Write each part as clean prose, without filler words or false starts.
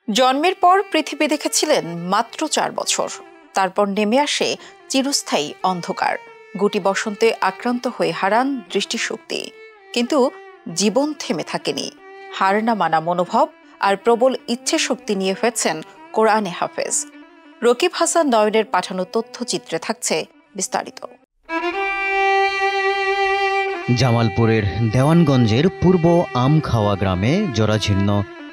জন্মের পর পৃথিবী দেখেছিলেন মাত্র 4 বছর। তারপর নেমে আসে চিরস্থায়ী অন্ধকার। গুটি বসন্তে আক্রান্ত হয়ে হারান দৃষ্টিশক্তি, কিন্তু জীবন থেমে থাকেনি। হার না মানা মনোভাব আর প্রবল ইচ্ছে শক্তি নিয়ে হয়েছেন কোরআনে হাফেজ। রকিব হাসান নয়নের পাঠানো তথ্যচিত্রে থাকছে বিস্তারিত। জামালপুরের দেওয়ানগঞ্জের পূর্ব আমখাওয়া গ্রামে জরাজীর্ণ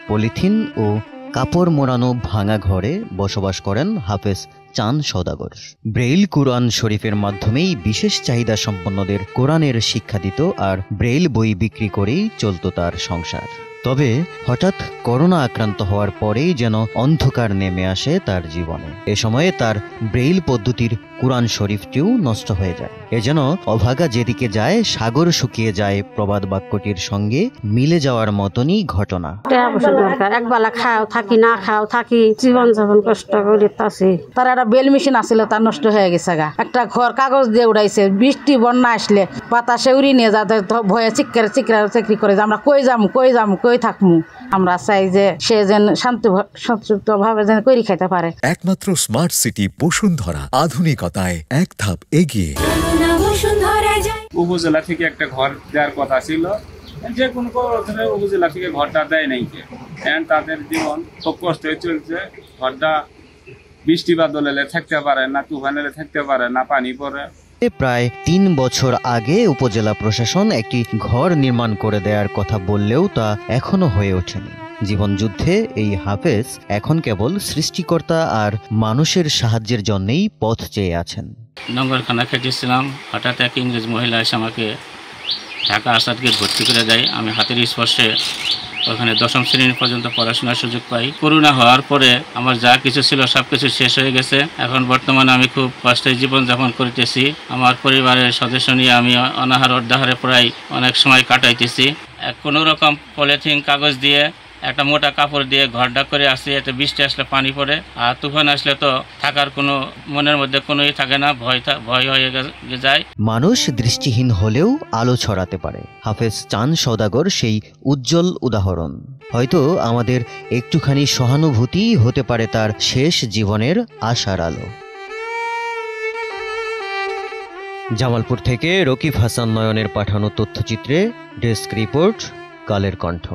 পলিথিন ও কাপড় মোড়ানো ভাঙা ঘরে বসবাস করেন হাফেজ চাঁদ সওদাগর। ব্রেইল কুরআন শরীফের মাধ্যমেই বিশেষ চাহিদা সম্পন্নদের কোরআনের শিক্ষা দিত, আর ব্রেইল বই বিক্রি করেই চলত তার সংসার। তবে হঠাৎ করোনা আক্রান্ত হওয়ার পরেই যেন অন্ধকার নেমে আসে তার জীবনে। এ সময়ে তার ব্রেইল পদ্ধতির কুরআন শরীফটিও নষ্ট হয়ে যায়। এ যেন অভাগা যেদিকে যায় সাগর শুকিয়ে যায় প্রবাদ বাক্যটির সঙ্গে মিলে যাওয়ার মতনই ঘটনা। একবেলা খাও থাকি, না খাও থাকি, জীবন যাপন কষ্ট করে তাছি। তার একটা বেল মেশিন আছিল, তার নষ্ট হয়ে গেছে গা। একটা ঘর কাগজ দিয়ে উড়াইছে, বৃষ্টি বন্যা আসলে বাতাসে উড়ি নিয়ে যাতে ভয়ে চিকরি করে আমরা কই থাকমু। আমরা চাই যে সে যেন শান্তিযুক্ত ভাবে যেন করি খাইতে পারে। একমাত্র স্মার্ট সিটি বসুন্ধরা, আধুনিকতায় এক ধাপ এগিয়ে। উপজেলা থেকে একটা ঘর দেওয়ার কথা ছিল, যে কোনো উপজেলা থেকে ঘরটা দেয় নাই। তাদের জীবন খুব কষ্ট চলছে। ঘরটা বৃষ্টি বাদল থাকতে পারে না, তুফান এলে থাকতে পারে না, পানি পড়ে। প্রায় 3 বছর আগে উপজেলা প্রশাসন একটি ঘর নির্মাণ করে দেওয়ার কথা বললেও তা এখনো হয়ে ওঠেনি। জীবনযুদ্ধে এই হাফেজ এখন কেবল সৃষ্টিকর্তা আর মানুষের সাহায্যের জন্যই পথ চেয়ে আছেন। নঙ্গরখানা খেটেছিলাম, হঠাৎ এক ইংরেজ মহিলা এসে আমাকে ঢাকা আসাদকে ভর্তি করে দেয়। আমি হাতের স্পর্শে ওখানে 10ম শ্রেণী পর্যন্ত পড়াশোনার সুযোগ পাই। করোনা হওয়ার পরে আমার যা কিছু ছিল সব কিছু শেষ হয়ে গেছে। এখন বর্তমানে আমি খুব কষ্টে জীবনযাপন করিতেছি। আমার পরিবারের সদস্য নিয়ে আমি অনাহার অর্ধাহারে প্রায় অনেক সময় কাটাইতেছি। কোনো রকম পলিথিন কাগজ দিয়ে একটা মোটা কাপড় দিয়ে ঘরটা করে আসি, এতে বৃষ্টি আসলে পানি পড়ে, আর তুফান আসলে তো থাকার কোনো মনের মধ্যে কোনোই থাকে না, ভয় হয়ে যায়। মানুষ দৃষ্টিহীন হলেও আলো ছড়াতে পারে। হাফেজ চাঁদ সওদাগর সেই উজ্জ্বল উদাহরণ। হয়তো আমাদের একটুখানি সহানুভূতি হতে পারে তার শেষ জীবনের আশার আলো। জামালপুর থেকে রকিব হাসান নয়নের পাঠানো তথ্যচিত্রে ডেস্ক রিপোর্ট, কালের কণ্ঠ।